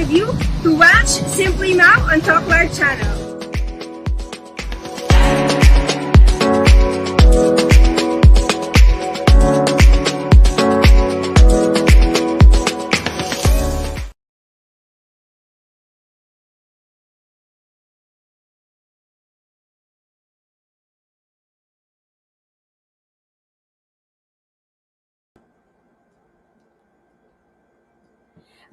one of you to watch Simply Mao on Talk Live channel.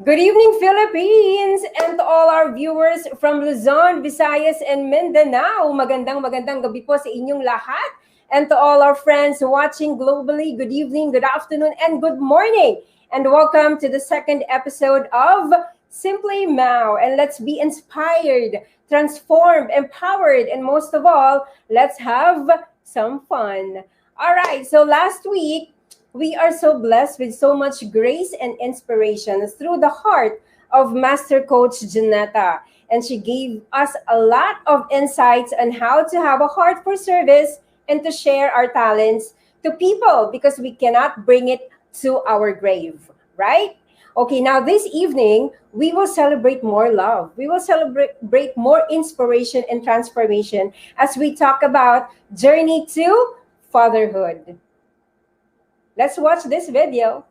Good evening, Philippines, and to all our viewers from Luzon, Visayas, and Mindanao. Magandang gabi po sa inyong lahat. And to all our friends watching globally, good evening, good afternoon, and good morning. And welcome to the second episode of Simply Mao. And let's be inspired, transformed, empowered, and most of all, let's have some fun. All right, so last week, we are so blessed with so much grace and inspiration through the heart of Master Coach Janetta. And she gave us a lot of insights on how to have a heart for service and to share our talents to people because we cannot bring it to our grave, right? Okay, now this evening, we will celebrate more love. We will celebrate more inspiration and transformation as we talk about journey to fatherhood. Let's watch this video.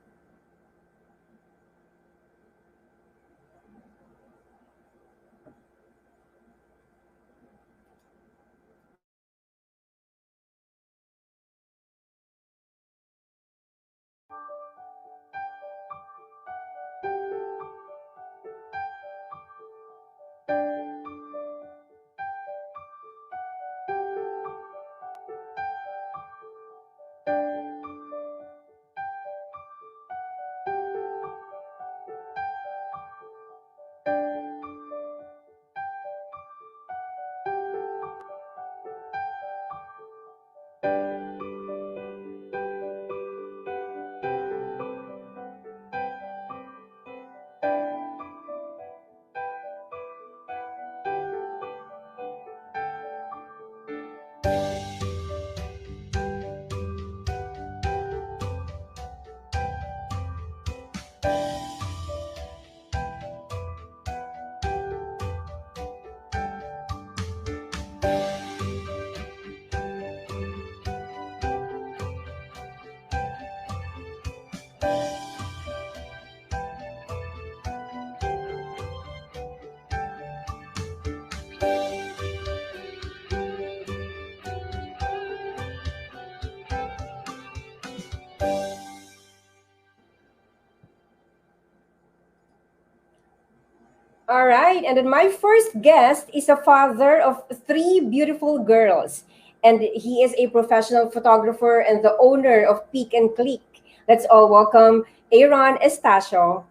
All right, and then my first guest is a father of three beautiful girls, and he is a professional photographer and the owner of Peek and Click. Let's all welcome Aaron Estacio.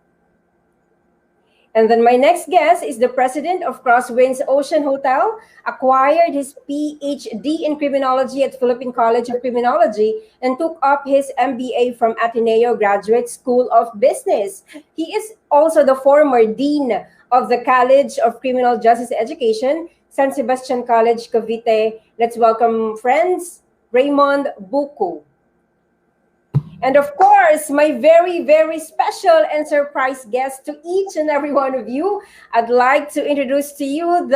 And then my next guest is the president of Crosswinds Ocean Hotel, acquired his PhD in criminology at Philippine College of Criminology, and took up his MBA from Ateneo Graduate School of Business. He is also the former dean of the College of Criminal Justice Education, San Sebastian College, Cavite. Let's welcome friends, Raymond Bucu. And of course, my very, very special and surprise guest to each and every one of you, I'd like to introduce to you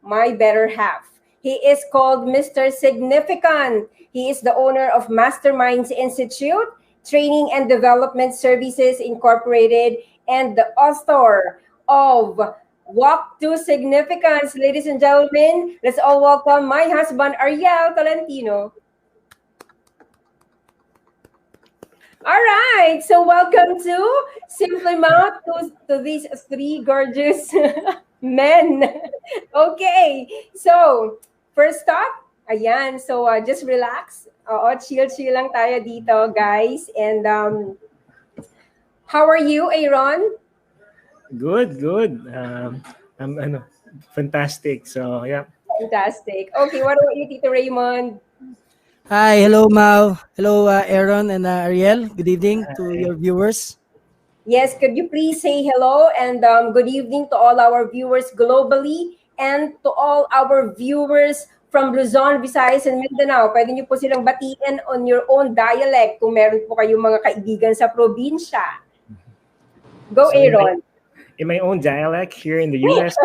my better half. He is called Mr. Significant. He is the owner of Masterminds Institute, Training and Development Services Incorporated, and the author of Walk to Significance. Ladies and gentlemen, let's all welcome my husband, Ariel Tolentino. All right, so welcome to Simply Mao, to these three gorgeous men. Okay, so first up, ayan, so just relax. Chill lang tayo dito, guys. And how are you, Aaron? Good. I'm fantastic. So yeah. Fantastic. Okay, what about you, Tito Raymond? Hi, hello Mao. Hello Aaron and Ariel. Good evening to your viewers. Yes, could you please say hello and good evening to all our viewers globally and to all our viewers from Luzon, Visayas, and Mindanao. Pwede niyo po silang batiin on your own dialect kung meron po kayong mga kaibigan sa probinsya. Go, Aaron. in my own dialect here in the US.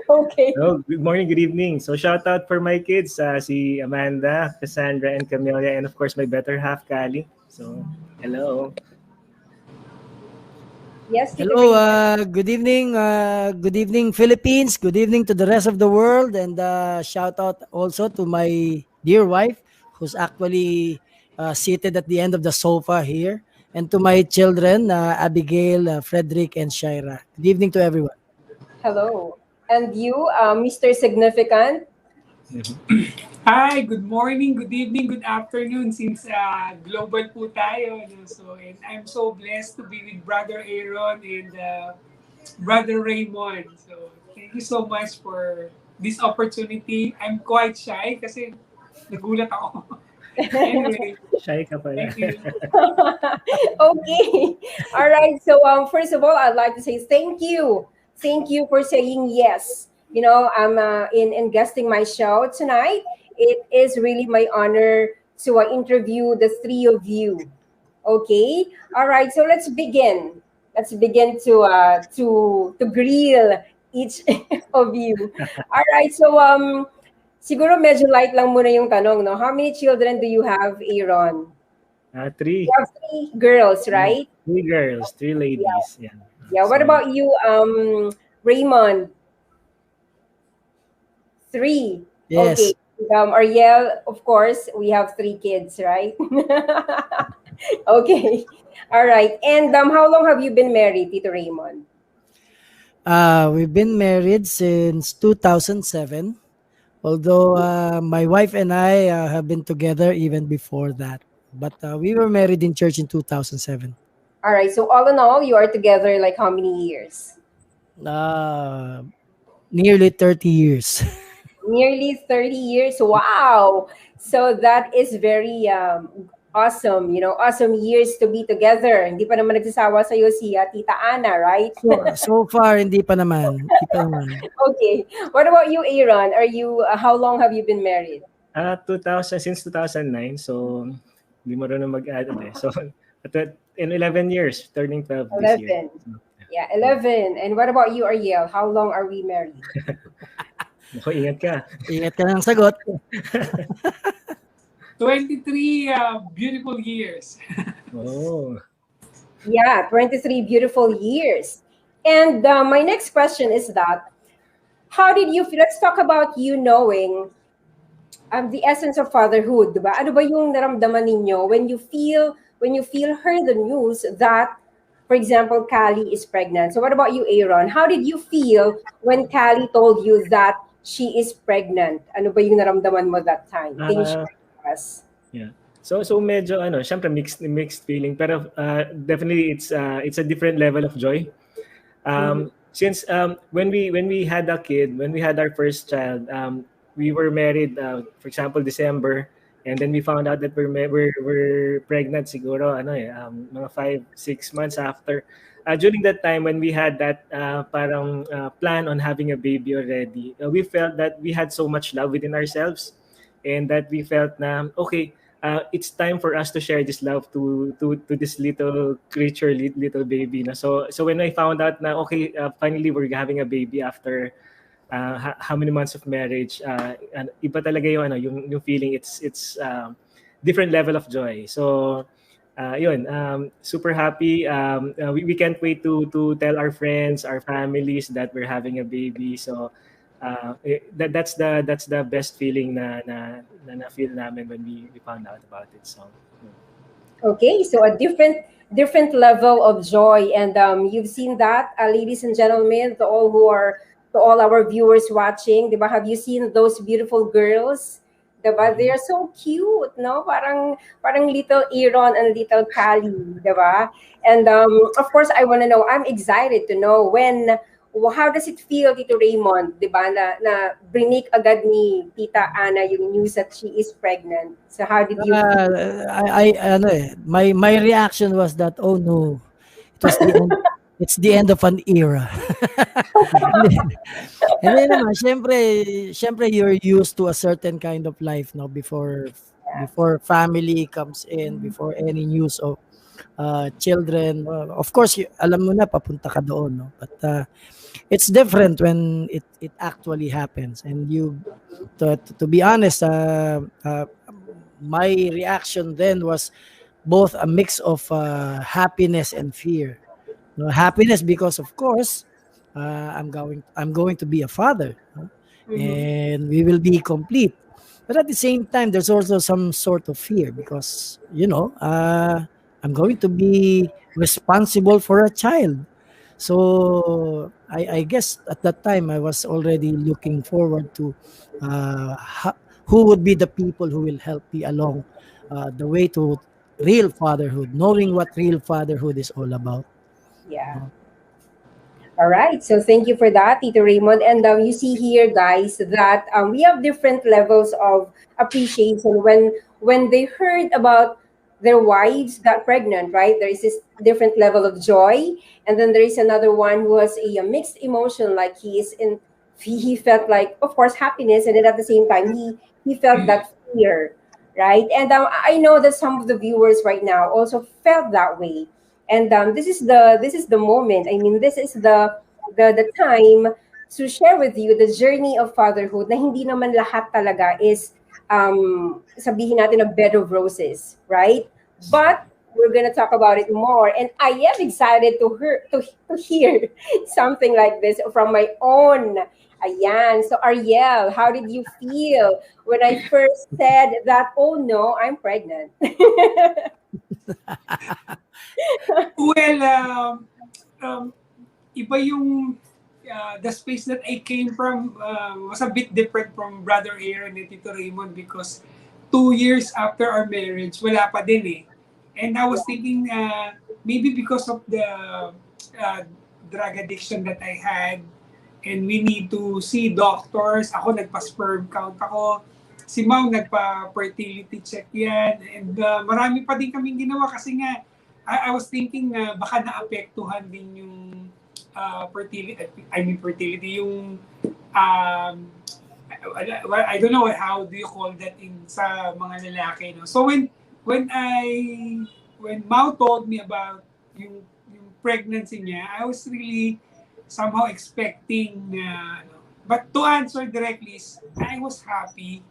Okay. So, good morning, good evening. So shout out for my kids, si Amanda, Cassandra, and Camelia, and of course my better half, Kali. So, hello. Yes, Tito Hello, Raymond. good evening, Philippines. Good evening to the rest of the world, and shout out also to my dear wife, who's actually seated at the end of the sofa here, and to my children, Abigail, Frederick, and Shaira. Good evening to everyone. Hello. And you, Mr. Significant? Mhm. Hi, good morning, good evening, good afternoon since global po tayo. No? So, and I'm so blessed to be with Brother Aaron and Brother Raymond. So, thank you so much for this opportunity. I'm quite shy kasi nagulat ako. Anyway, Shy ka pala. thank you. Okay. All right. So first of all, I'd like to say thank you. Thank you for saying yes. I'm in guesting my show tonight. It is really my honor to interview the three of you. Okay. All right. So let's begin. Let's begin to grill each of you. All right. So siguro medyo light lang muna yung tanong, no? How many children do you have, Aaron? You Three. have three girls, Yeah. right? Three girls, three Yeah. ladies. Yeah. Yeah. What So, about you, Raymond? Three. Okay. Yes. Ariel, of course, we have three kids, right? Okay. All right. And how long have you been married, Tito Raymond? We've been married since 2007, although my wife and I have been together even before that. But we were married in church in 2007. All right. So all in all, you are together like how many years? Uh, Nearly 30 years. Nearly 30 years. Wow. So that is very awesome. Awesome years to be together. Hindi pa naman nagsasawa sa'yo si Tita Ana, right? So far, hindi pa naman. Hindi pa naman. Okay. What about you, Aaron? How long have you been married? 2000, since 2009. So, hindi mo rin mag-add eh. So, in 11 years, turning 12 this year. 11. Yeah, 11. And what about you, Ariel? How long are we married? Naku, ingat ka. Ingat ka ng sagot. 23 beautiful years. Oh. Yeah, 23 beautiful years. And my next question is that, how did you feel? Let's talk about you knowing the essence of fatherhood, diba? Ano ba yung naramdaman ninyo when you heard the news that, for example, Callie is pregnant? So what about you, Aaron? How did you feel when Callie told you that she is pregnant? Ano ba yung naramdaman mo that time? Can you share with us? Yeah. So medyo syempre mixed feeling, pero definitely it's a different level of joy. Since when we had a kid, when we had our first child, we were married, for example, December, and then we found out that we're pregnant siguro mga 5-6 months after. During that time when we had that parang plan on having a baby already, we felt that we had so much love within ourselves, and that we felt na okay, it's time for us to share this love to this little creature, little baby. Na. So when I found out na okay, finally we're having a baby after how many months of marriage, iba talaga yung feeling. It's different level of joy. So yun, super happy. We can't wait to tell our friends, our families that we're having a baby. So that's the best feeling na feel namin when we found out about it. So Okay, so a different level of joy, and you've seen that, ladies and gentlemen, to all our viewers watching, diba? Have you seen those beautiful girls? Diba? They are so cute, no? Parang little Aaron and little Callie, diba? And of course, I want to know. I'm excited to know how does it feel, Tito Raymond, diba? Na brinik agad ni Tita Ana yung news that she is pregnant. So how did you feel? My reaction was that, oh no, it was the end. It's the end of an era. And then naman, syempre you're used to a certain kind of life, no, before family comes in, before any news of children. Of course, alam mo na papunta ka doon, no? But it's different when it actually happens. And to be honest, my reaction then was both a mix of happiness and fear. No, happiness because of course I'm going to be a father, Mm-hmm. and we will be complete. But at the same time, there's also some sort of fear because I'm going to be responsible for a child. So I guess at that time I was already looking forward to who would be the people who will help me along the way to real fatherhood, knowing what real fatherhood is all about. Yeah. No? All right. So thank you for that, Tito Raymond. And you see here, guys, that we have different levels of appreciation when they heard about their wives got pregnant. Right? There is this different level of joy, and then there is another one who has a mixed emotion, like he felt like, of course, happiness, and then at the same time he felt that fear. Right? And I know that some of the viewers right now also felt that way, and this is the moment. I mean, this is the time to share with you the journey of fatherhood, na hindi naman lahat talaga is sabihin natin a bed of roses, right? But we're gonna talk about it more, and I am excited to hear something like this from my own. Ayan. So Ariel, how did you feel when I first said that? Oh no, I'm pregnant. Well, um, iba yung the space that I came from was a bit different from Brother Aaron and Tito Raymond because 2 years after our marriage, wala pa din eh. And I was thinking maybe because of the uh, drug addiction that I had and we need to see doctors. Ako nagpa-sperm count ako. Si Mao nagpa-fertility check yan. And marami pa din kaming ginawa kasi nga I was thinking na baka naapektuhan din yung fertility, fertility, yung I don't know how do you call that in sa mga lalaki, no? So when when Mao told me about yung pregnancy niya, I was really somehow expecting but to answer directly, I was happy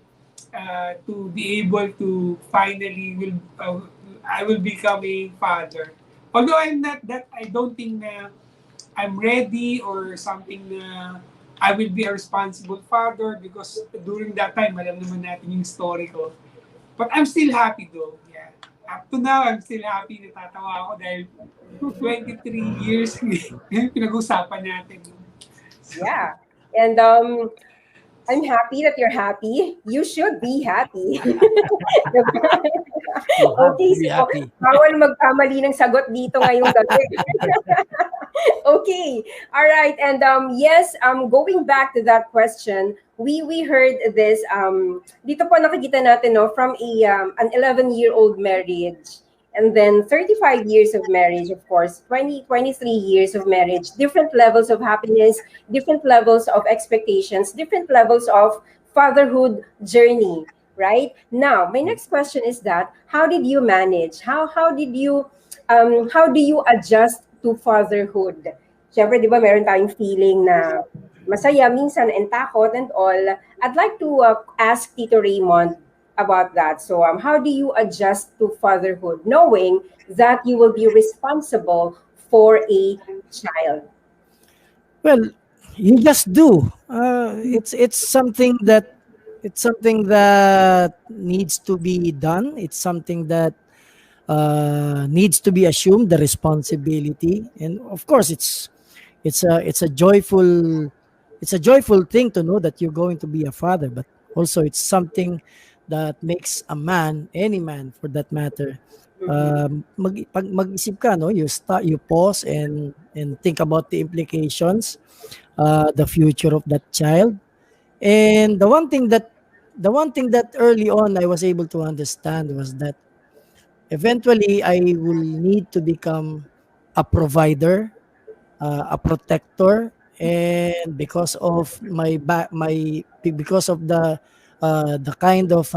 to be able to finally I will become a father. Although I'm not that, I don't think na I'm ready or something na I will be a responsible father because during that time, alam naman natin yung story ko. But I'm still happy though. Yeah. Up to now, I'm still happy. Natatawa ako dahil 23 years pinag-usapan natin. So, Yeah. And I'm happy that you're happy. You should be happy. You have Okay, to be so happy. bawal magkamali ng sagot dito ngayong gabi. Okay, all right. And yes, going back to that question, we heard this. Dito po nakikita natin, no, from an 11-year-old marriage. And then 35 years of marriage, of course, 23 years of marriage, different levels of happiness, different levels of expectations, different levels of fatherhood journey, right? Now, my next question is that how did you manage? How do you adjust to fatherhood? Siyempre, di ba, meron tayong feeling na masaya minsan and takot and all. I'd like to ask Tito Raymond about that. So, how do you adjust to fatherhood, knowing that you will be responsible for a child? Well, you just do. It's something that needs to be done. It's something that needs to be assumed, the responsibility, and of course, it's a joyful thing to know that you're going to be a father. But also, it's something that makes a man, any man for that matter, pag mag-isip ka, no, you pause and think about the implications, the future of that child. And the one thing that early on I was able to understand was that eventually I will need to become a provider, a protector, and because of because of the kind of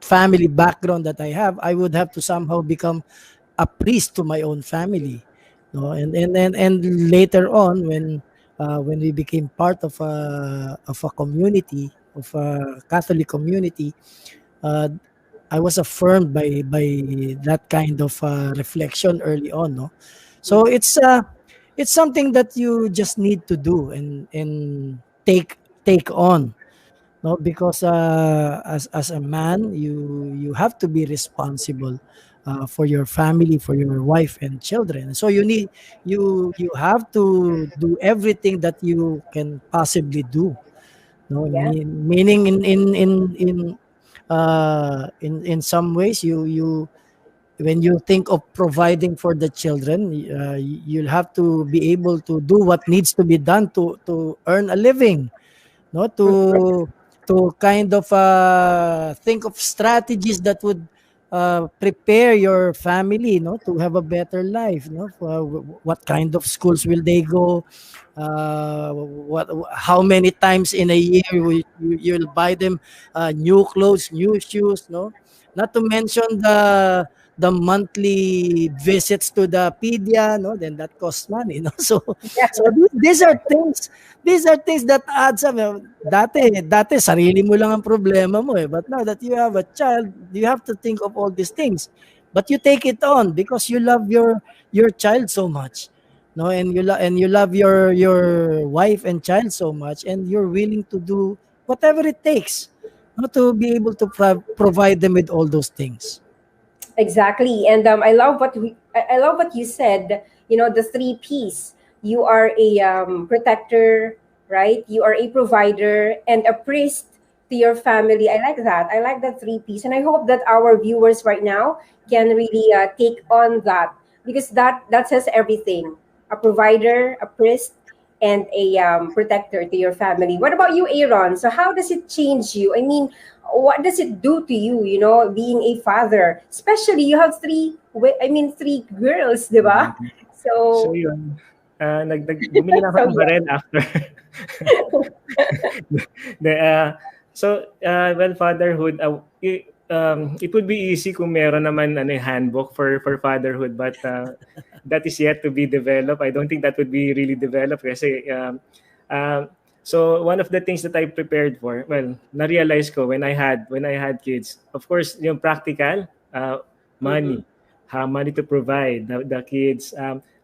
family background that I have, I would have to somehow become a priest to my own family. No, and later on, when we became part of a community, of a Catholic community, uh, I was affirmed by that kind of reflection early on. No, so it's something that you just need to do and take on. No, because as a man, you have to be responsible for your family, for your wife and children. So you have to do everything that you can possibly do. No, Yeah. meaning in some ways, you when you think of providing for the children, you'll have to be able to do what needs to be done to earn a living, no, to kind of think of strategies that would prepare your family, no, to have a better life, no, for what kind of schools will they go, what how many times in a year you'll buy them new clothes, new shoes, no, not to mention the monthly visits to the pedia, no, then that costs money, no. So these are things that adds up. Dati sarili mo lang ang problema mo eh. But now that you have a child, you have to think of all these things. But you take it on because you love your child so much. No, and you love your wife and child so much, and you're willing to do whatever it takes, no, to be able to provide them with all those things. Exactly, and I love what you said. You know, the three P's. You are a protector, right? You are a provider and a priest to your family. I like that. I like that three P's, and I hope that our viewers right now can really take on that, because that says everything: a provider, a priest, and a protector to your family. What about you, Aaron? So how does it change you? I mean, what does it do to you, you know, being a father? Especially you have three girls, di ba? Mm. So So, yun, bumili na ako so ng yeah. baril after. The, well, fatherhood, it would be easy kung meron naman ano, handbook for fatherhood, but that is yet to be developed. I don't think that would be really developed kasi um, so one of the things that I prepared for, well, na-realize ko when I had kids, of course, yung practical, Mm-hmm. money, money to provide the kids.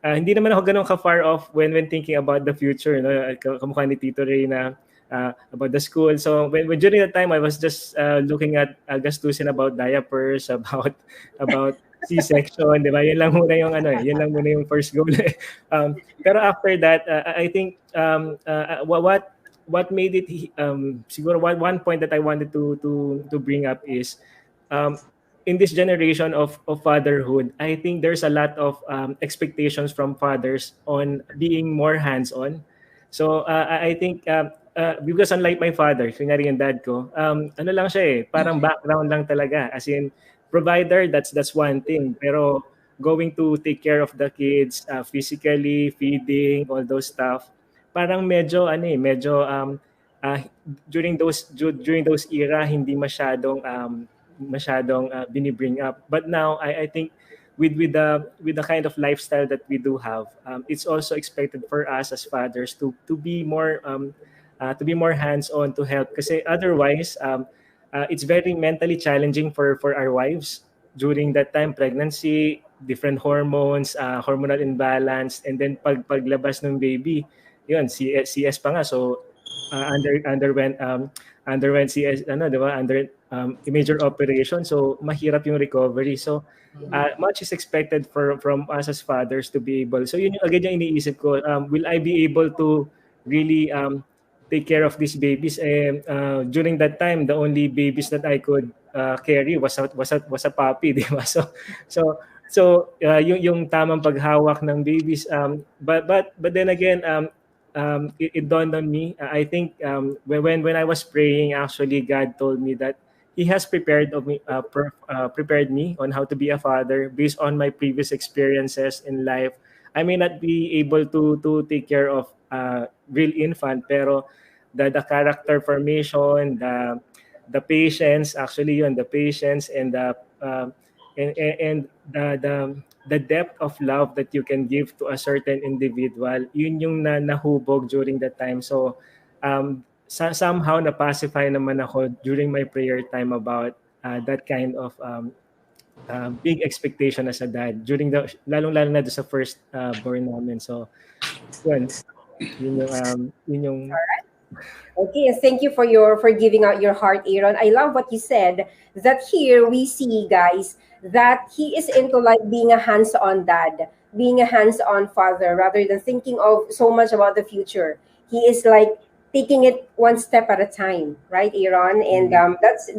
Hindi naman ako ganun ka-far off when thinking about the future, no? Kamukha ni Tito Ray na about the school. So when during that time, I was just looking at gastusin about diapers, about C-section, di ba? Yun lang muna yung ano, yun lang muna yung first goal. Pero after that, I think what made it siguro one point that I wanted to bring up is um, in this generation of fatherhood, I think there's a lot of expectations from fathers on being more hands-on. So I think because unlike my father, kunyari yung dad ko, ano lang siya eh, parang background lang talaga. As in, provider, that's one thing. Pero going to take care of the kids, physically, feeding, all those stuff, parang medyo ano eh, medyo uh, during those era hindi masyadong binibring up. But now I think with the kind of lifestyle that we do have, it's also expected for us as fathers to be more hands-on to help. Kasi otherwise, it's very mentally challenging for our wives during that time, pregnancy, different hormones, hormonal imbalance, and then paglabas ng baby, yun, CS pa nga. So, underwent CS, ano, di ba? A major operation. So, mahirap yung recovery. So, much is expected from us as fathers to be able. So, yun yung agad yung iniisip ko. Will I be able to really take care of these babies? And during that time, the only babies that I could carry was a puppy, di ba? So yung tamang paghawak ng babies. But then again, it dawned on me. I think when I was praying, actually, God told me that He has prepared me on how to be a father based on my previous experiences in life. I may not be able to take care of real infant, pero the character formation, the patience, actually yun, the patience and and the depth of love that you can give to a certain individual, yun yung nahubog during that time. So somehow na-pacify naman ako during my prayer time about that kind of big expectation as a dad during the lalong-lalo na doon sa first born namin. So yun, yun yung Okay, and thank you for giving out your heart, Aaron. I love what you said. That here we see, guys, that he is into like being a hands-on dad, being a hands-on father, rather than thinking of so much about the future. He is like taking it one step at a time, right, Aaron? And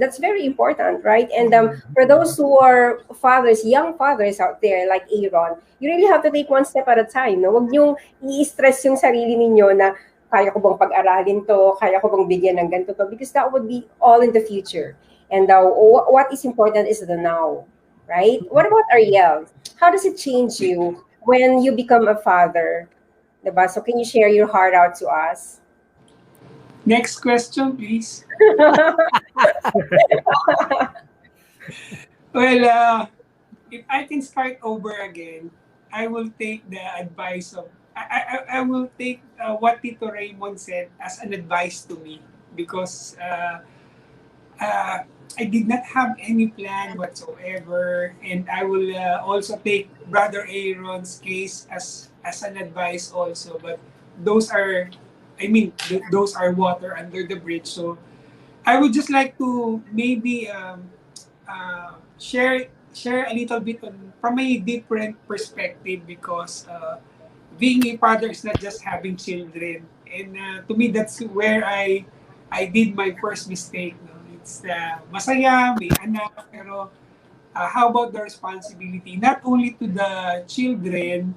that's very important, right? And for those who are fathers, young fathers out there like Aaron, you really have to take one step at a time. No, wag niyong i-stress yung sarili ninyo na kaya ko bang pag-aralin to, kaya ko bang bigyan ng ganito to, because that would be all in the future. And what is important is the now, right? What about Ariel? How does it change you when you become a father? Diba? So can you share your heart out to us? Next question, please. Well, if I can start over again, I will take the advice of I will take what Tito Raymond said as an advice to me, because I did not have any plan whatsoever, and I will also take Brother Aaron's case as an advice also. But those are, I mean, those are water under the bridge. So I would just like to maybe share a little bit from a different perspective, because being a father is not just having children, and to me that's where I did my first mistake. No? It's masaya, may anak, pero how about the responsibility not only to the children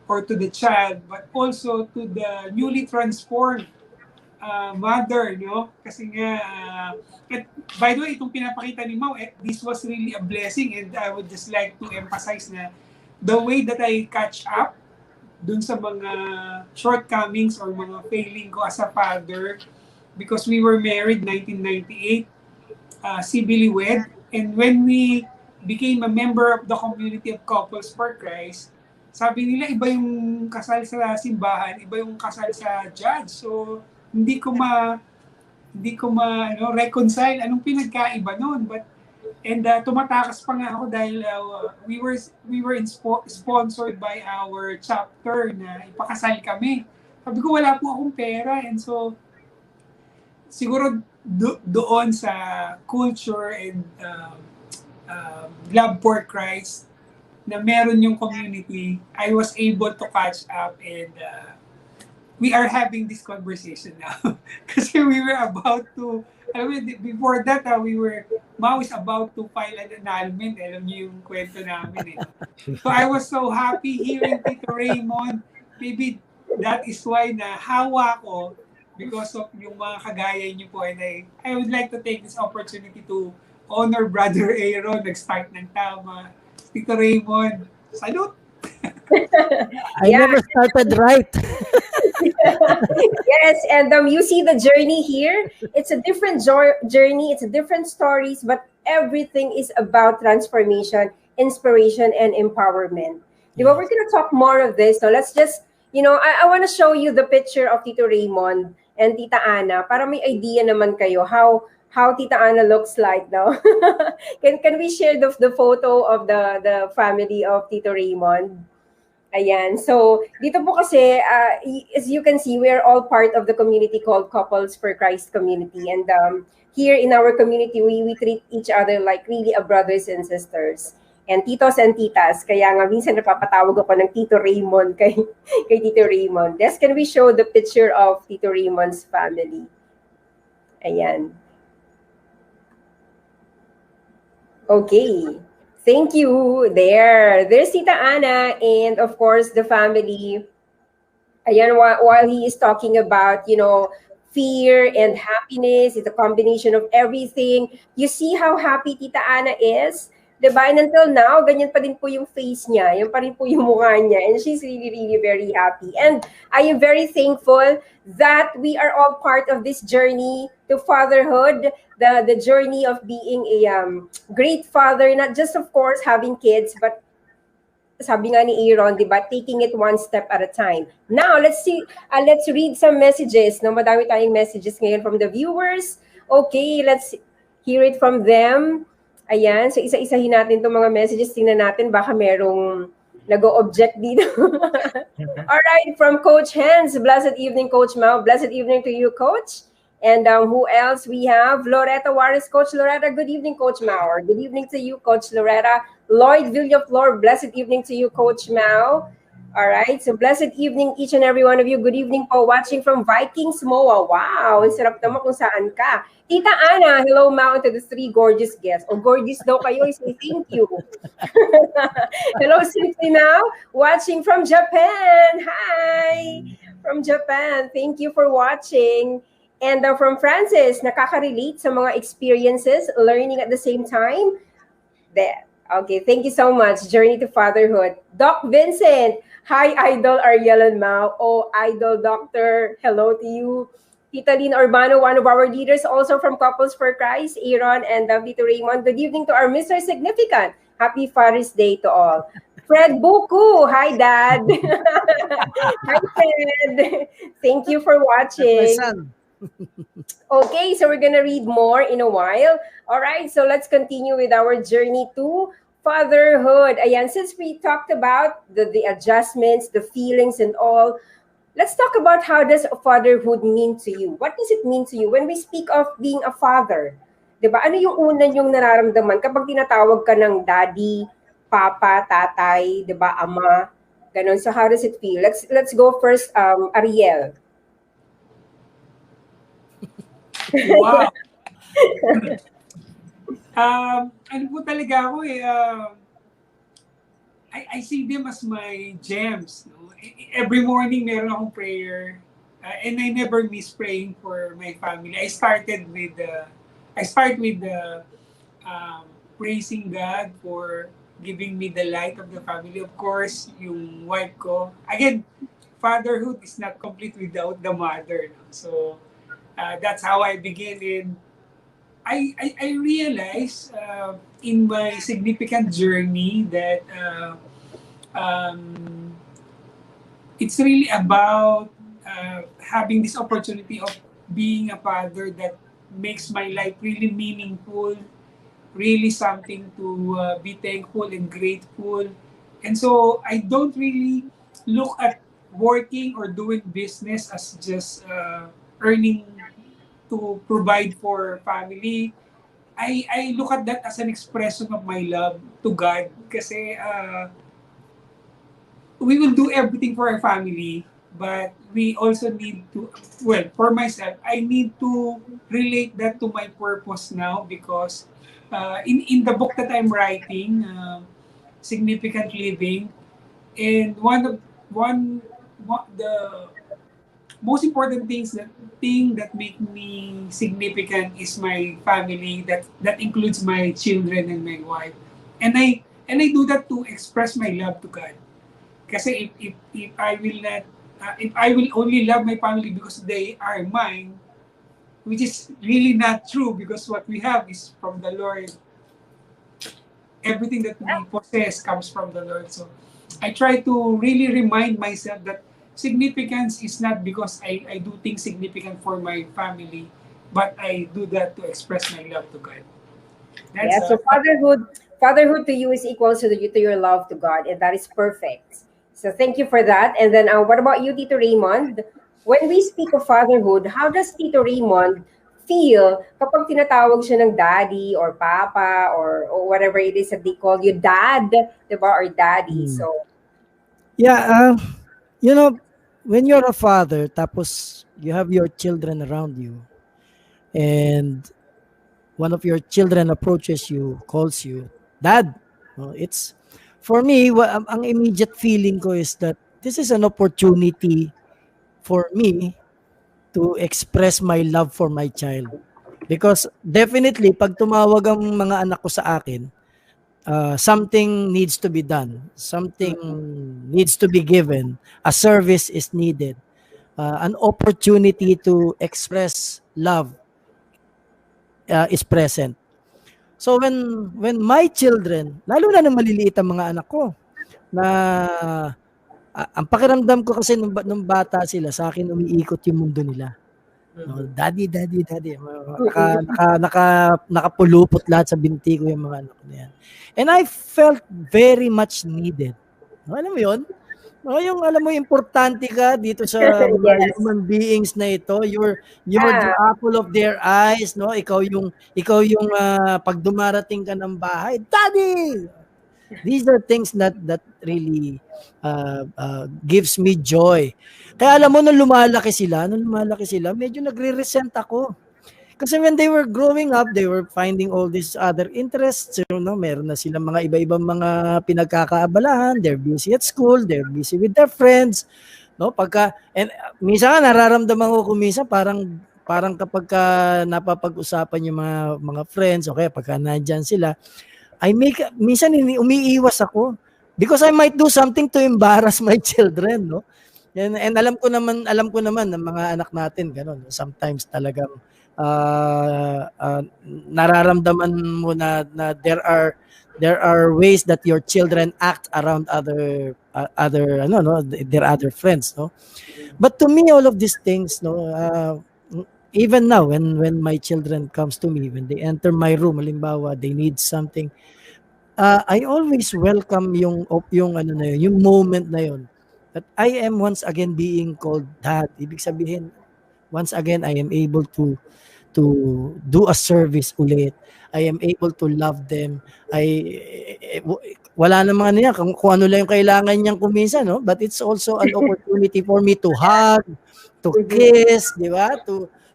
or to the child, but also to the newly transformed mother, no? Kasi nga, by the way, itong pinapakita ni Mao, this was really a blessing, and I would just like to emphasize na the way that I catch up dun sa mga shortcomings or mga failing ko as a father, because we were married 1998, civilly wed, and when we became a member of the community of Couples for Christ, sabi nila iba yung kasal sa simbahan, iba yung kasal sa judge. So hindi ko reconcile anong pinagkaiba noon, but and tumatakas pa nga ako dahil we were sponsored by our chapter na ipakasal kami. Sabi ko wala po akong pera, and so siguro doon sa culture and love for Christ na meron yung community, I was able to catch up, and we are having this conversation now. Kasi we were about to, before that, Mao is about to file an annulment. Alam niyo yung kwento namin eh. So I was so happy hearing Tito Raymond. Maybe that is why na hawa ko, because of yung mga kagaya niyo po. And I would like to take this opportunity to honor Brother Aaron, nag-start ng tama. Tito Raymond, salute! I never started right. Yes, and you see the journey here. It's a different journey. It's a different stories, but everything is about transformation, inspiration, and empowerment. Diba? We're gonna talk more of this. So let's just, I want to show you the picture of Tito Raymond and Tita Ana para may idea naman kayo how Tita Ana looks like now. Can we share the photo of the family of Tito Raymond? Ayan. So, dito po kasi, as you can see, we're all part of the community called Couples for Christ community. And here in our community, we treat each other like really a brothers and sisters. And titos and titas. Kaya nga, minsan napapatawag ako ng Tito Raymond kay Tito Raymond. Yes, can we show the picture of Tito Raymond's family? Ayan. Okay. Thank you. There's Tita Ana, and of course the family. Ayan, while he is talking about, fear and happiness, it's a combination of everything. You see how happy Tita Ana is, Diba? And until now, ganyan pa din po yung face niya. Yan pa rin po yung mukha niya. And she's really, really very happy. And I am very thankful that we are all part of this journey to fatherhood, the journey of being a great father, not just, of course, having kids, but sabi nga ni Aaron, di ba, taking it one step at a time. Now, let's read some messages. No, madami tayong messages ngayon from the viewers. Okay, let's hear it from them. Ayan, so isa-isahin natin itong mga messages. Tingnan natin, baka merong nag-o-object dito. All right, from Coach Hans. Blessed evening, Coach Mao. Blessed evening to you, Coach. And who else? We have Loretta Juarez. Coach Loretta, good evening, Coach Mao. Good evening to you, Coach Loretta. Lloyd Villaflor, blessed evening to you, Coach Mao. All right, so blessed evening each and every one of you. Good evening po, watching from Vikings MOA. Wow, ang sarap naman kung saan ka. Tita Ana, hello Mao, and to the three gorgeous guests. O gorgeous daw kayo, say thank you. Hello, Simply Mao, watching from Japan. Hi, from Japan. Thank you for watching. And from Francis, nakaka-relate sa mga experiences, learning at the same time. There. Okay, thank you so much. Journey to Fatherhood. Doc Vincent. Hi, Idol Ariel and Mao. Oh, Idol Doctor. Hello to you. Tita Lynn Urbano, one of our leaders, also from Couples for Christ, Aaron and Tito Raymond. Good evening to our Mr. Significant. Happy Father's Day to all. Fred Bucu. Hi, Dad. Hi, Fred. Thank you for watching. My son. Okay, so we're gonna read more in a while. All right, so let's continue with our journey to fatherhood. Ayan, since we talked about the adjustments, the feelings and all, let's talk about how does fatherhood mean to you? What does it mean to you when we speak of being a father? Diba? Ano yung una yung nararamdaman kapag tinatawag ka ng daddy, papa, tatay, diba, ama, ganun. So how does it feel? Let's go first, Ariel. Wow. Ano po talaga ako I see them as my gems. No? Every morning meron akong prayer, and I never miss praying for my family. I start with praising God for giving me the light of the family. Of course, yung wife ko. Again, fatherhood is not complete without the mother. No? So that's how I begin. And I realized in my significant journey that it's really about having this opportunity of being a father that makes my life really meaningful, really something to be thankful and grateful. And so I don't really look at working or doing business as just earning to provide for family. I look at that as an expression of my love to God kasi we will do everything for our family, but we also need to, well, for myself, I need to relate that to my purpose now because in the book that I'm writing, Significant Living, and the most important thing that make me significant is my family. That includes my children and my wife, and I do that to express my love to God. Kasi if I will not if I will only love my family because they are mine, which is really not true because what we have is from the Lord. Everything that we possess comes from the Lord. So I try to really remind myself that significance is not because I do things significant for my family, but I do that to express my love to God. Yeah, so fatherhood to you is equal to your love to God, and that is perfect. So thank you for that. And then what about you, Tito Raymond? When we speak of fatherhood, how does Tito Raymond feel kapag tinatawag siya ng daddy or papa or whatever it is that they call you, dad, diba, or daddy? So Yeah, you know, when you're a father, tapos you have your children around you, and one of your children approaches you, calls you, Dad. It's, for me, ang immediate feeling ko is that this is an opportunity for me to express my love for my child. Because definitely, pag tumawag ang mga anak ko sa akin, something needs to be done, something needs to be given, a service is needed, an opportunity to express love is present. So when my children, lalo na nung maliliit ang mga anak ko, na ang pakiramdam ko kasi nung bata sila, sa akin umiikot yung mundo nila. No, daddy, daddy, daddy. Nakapulupot lahat sa binti ko yung mga anak ko na yan. And I felt very much needed. No, alam mo yun? No, yung alam mo importante ka dito sa mga Yes. human beings na ito. You're the apple of their eyes, no? Ikaw yung pag dumarating ka ng bahay, daddy. These are things that really gives me joy. Kaya alam mo nung lumalaki sila, medyo nagre-resent ako. Kasi when they were growing up, they were finding all these other interests. You know, meron na silang mga iba-ibang mga pinagkakaabalahan. They're busy at school. They're busy with their friends. No, minsan nga nararamdaman ko kung minsan parang kapag napapag-usapan yung mga friends, okay, pagka nandyan sila, minsan umiiwas ako because I might do something to embarrass my children, no? And alam ko naman ng mga anak natin ganun. Sometimes talagang nararamdaman mo na there are ways that your children act around their other friends, no? But to me, all of these things, no, even now when my children comes to me, when they enter my room, halimbawa they need something, I always welcome yung moment na yun, that I am once again being called dad. Ibig sabihin, once again I am able to do a service ulit. I am able to love them. Wala namang ano yan, kung ano lang yung kailangan niyang kuminsan, no? But it's also an opportunity for me to hug, to kiss, di ba?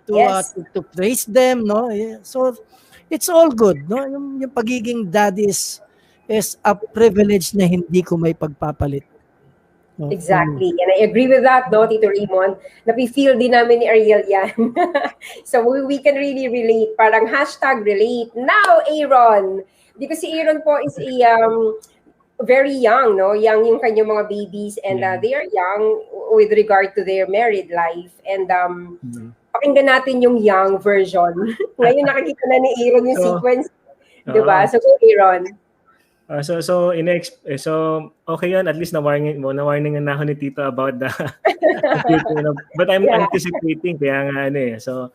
Yes. To praise them, no? Yeah. So it's all good, no? Yung pagiging dad is a privilege na hindi ko may pagpapalit. No? Exactly. And I agree with that, no, Tito Raymond. Napi-feel din namin ni Ariel yan. So we can really relate. Parang #relate. Now, Aaron. Because si Aaron po is very young, no? Young yung kanyang mga babies. And they are young with regard to their married life. And pakinggan natin yung young version. Ngayon nakikita na ni Aaron yung sequence. Diba? So go, Aaron. So okay yun, at least na-warningan na ako ni Tito about the future, but I'm anticipating, kaya nga so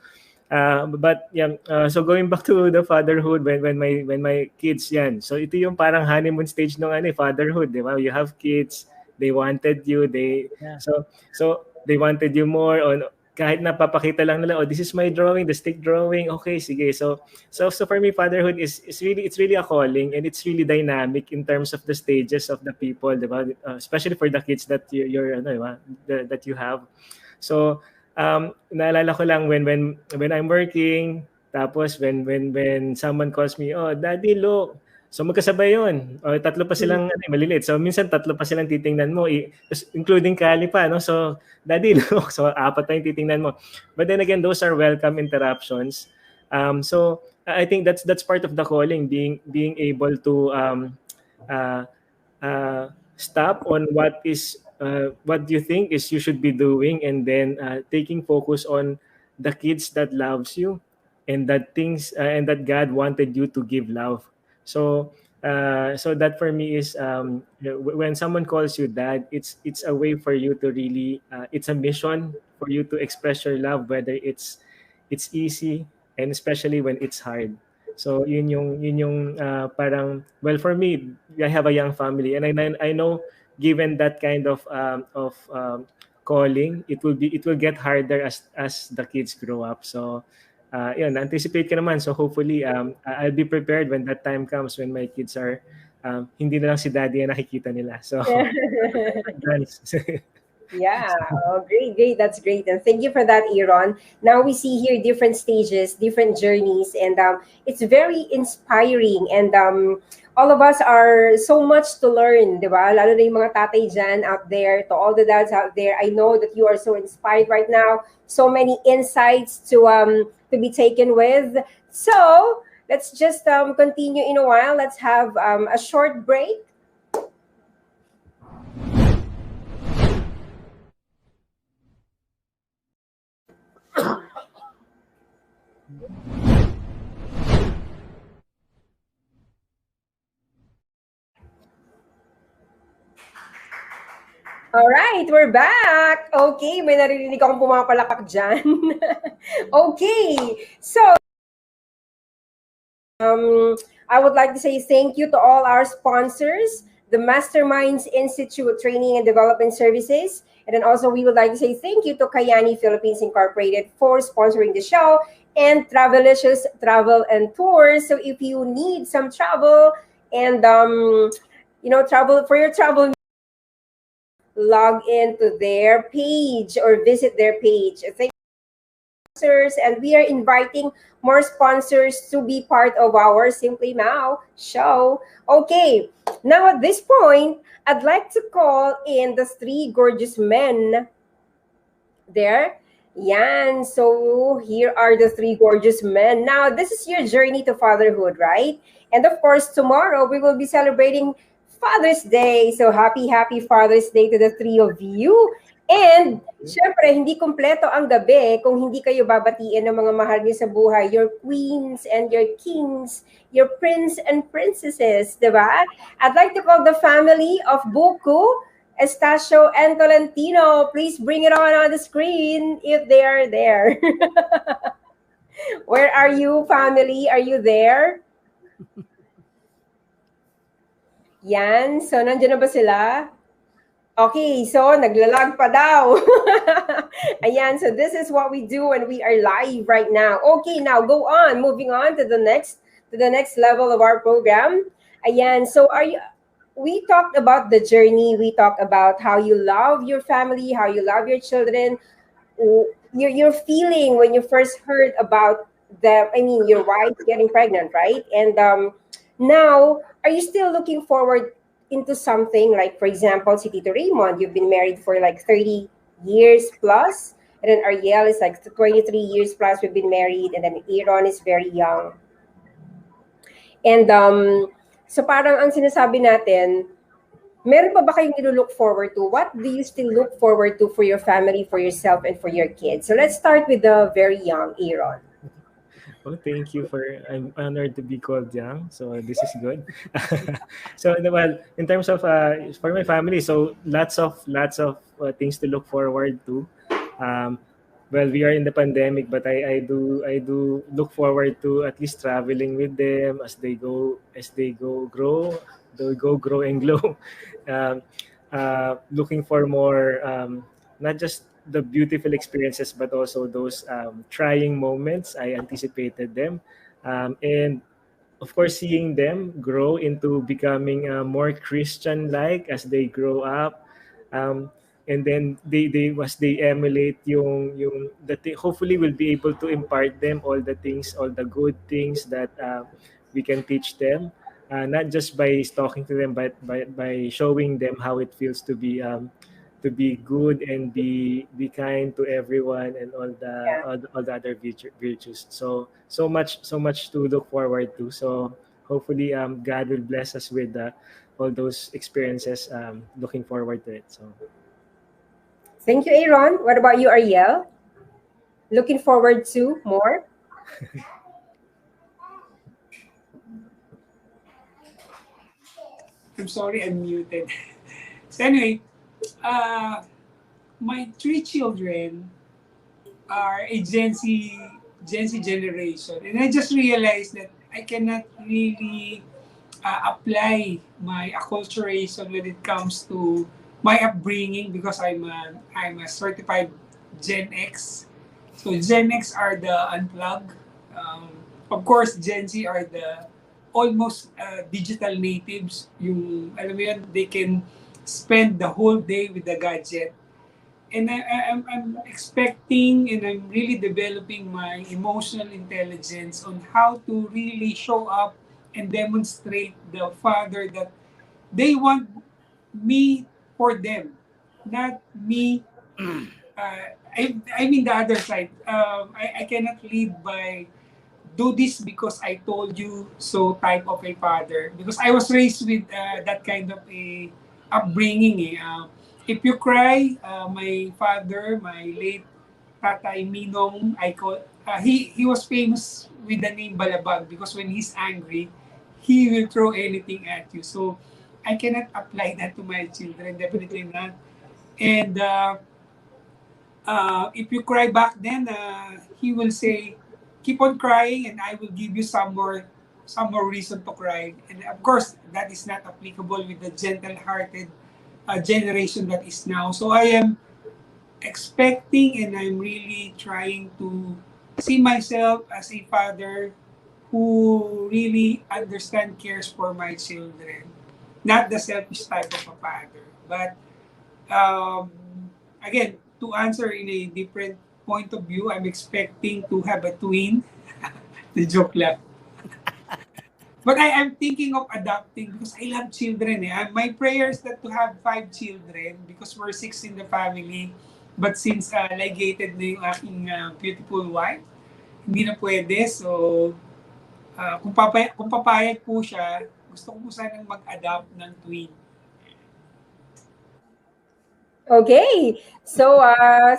so going back to the fatherhood, when my kids yan, so ito yung parang honeymoon stage ng fatherhood, di ba? You have kids, they wanted you, so they wanted you more on. Kahit napapakita lang nila, this is my drawing, the stick drawing, okay, sige. So for me, fatherhood is really a calling, and it's really dynamic in terms of the stages of the people, diba? Especially for the kids that that you have. So naalala ko lang when I'm working, tapos when someone calls me, oh, daddy, look. So magkasabay yun. O, tatlo pa silang maliliit. So minsan tatlo pa silang titingnan mo, including Kali pa, no? So daddy, look. So apat na yung titingnan mo. But then again, those are welcome interruptions. So I think that's part of the calling, being able to stop on what you think is you should be doing, and then taking focus on the kids that loves you, and that God wanted you to give love. So that for me is when someone calls you dad, it's a way for you to really it's a mission for you to express your love, whether it's easy, and especially when it's hard. So yun yung parang, well, for me, I have a young family, and I know, given that kind of calling, it will get harder as the kids grow up. So yun, anticipate ka naman. So hopefully, I'll be prepared when that time comes, when my kids are, hindi na lang si daddy ang nakikita nila. So, yeah, great. That's great. And thank you for that, Aaron. Now we see here different stages, different journeys, and it's very inspiring. And all of us are so much to learn, di ba? Lalo na yung mga tatay dyan out there, to all the dads out there. I know that you are so inspired right now. So many insights to be taken with. So let's just continue in a while. Let's have a short break. All right, we're back. Okay, may naririnig akong pumapalakpak dyan. Okay, so I would like to say thank you to all our sponsors, the Masterminds Institute Training and Development Services. And then also we would like to say thank you to Kayani Philippines Incorporated for sponsoring the show, and Travelicious Travel and Tours. So if you need some travel and travel for your travel, log into their page or visit their page. Thank you, and we are inviting more sponsors to be part of our Simply Mao show. Okay, now at this point, I'd like to call in the three gorgeous men there. Yan. So here are the three gorgeous men. Now, this is your journey to fatherhood, right? And of course, tomorrow we will be celebrating Father's Day. So happy Father's Day to the three of you. And syempre, hindi kumpleto ang gabi kung hindi kayo babatiin ng mga mahal niyo sa buhay, your queens and your kings, your prince and princesses, di ba? I'd like to call the family of Bucu, Estacio, and Tolentino. Please bring it on the screen if they are there. Where are you, family? Are you there? Yan. So, nandiyan na ba sila? Okay, so naglalag pa daw. Ayan, so this is what we do when we are live right now. Okay, now go on. Moving on to the next level of our program. Ayan, so we talked about the journey. We talked about how you love your family, how you love your children, your feeling when you first heard about your wife getting pregnant, right? And now, are you still looking forward into something like, for example, si Tito Raymond, you've been married for like 30 years plus, and then Ariel is like 23 years plus, we've been married, and then Aaron is very young. And so parang ang sinasabi natin, meron pa ba kayong look forward to? What do you still look forward to for your family, for yourself, and for your kids? So let's start with the very young Aaron. Well, thank you I'm honored to be called young, so this is good. So, well, in terms of for my family, so lots of things to look forward to. Well, we are in the pandemic, but I do look forward to at least traveling with them as they go grow, they go grow and glow. Looking for more, not just the beautiful experiences, but also those trying moments. I anticipated them, and of course, seeing them grow into becoming more Christian-like as they grow up, and then they emulate hopefully will be able to impart them all the good things that we can teach them, not just by talking to them, but by showing them how it feels to be good and be kind to everyone, and all the other virtues. So much to look forward to. So hopefully God will bless us with all those experiences. Looking forward to it. So thank you, Aaron. What about you, Ariel? Looking forward to more? I'm sorry, I'm muted. So anyway, my three children are a Gen Z generation, and I just realized that I cannot really apply my acculturation when it comes to my upbringing because I'm a certified Gen X. So Gen X are the unplugged. Of course, Gen Z are the almost digital natives. Yung alam mo yun, they can spend the whole day with the gadget. And I'm expecting and I'm really developing my emotional intelligence on how to really show up and demonstrate the father that they want me for them, not me. I mean the other side. I cannot lead by do this because I told you so type of a father. Because I was raised with that kind of a upbringing. If you cry, my father, my late Tatay Minong, he was famous with the name Balabag because when he's angry, he will throw anything at you. So I cannot apply that to my children, definitely not. And if you cry back then, he will say, keep on crying and I will give you some more reason to cry. And of course, that is not applicable with the gentle-hearted generation that is now. So I am expecting and I'm really trying to see myself as a father who really understand cares for my children. Not the selfish type of a father. But um, again, to answer in a different point of view, I'm expecting to have a twin. The joke lang. But I'm thinking of adopting because I love children. My prayer is that to have 5 children because we're 6 in the family. But since ligated na yung aking beautiful wife, hindi na pwede. So, kung papayag po siya, gusto ko po sanang mag-adopt ng twin. Okay. So,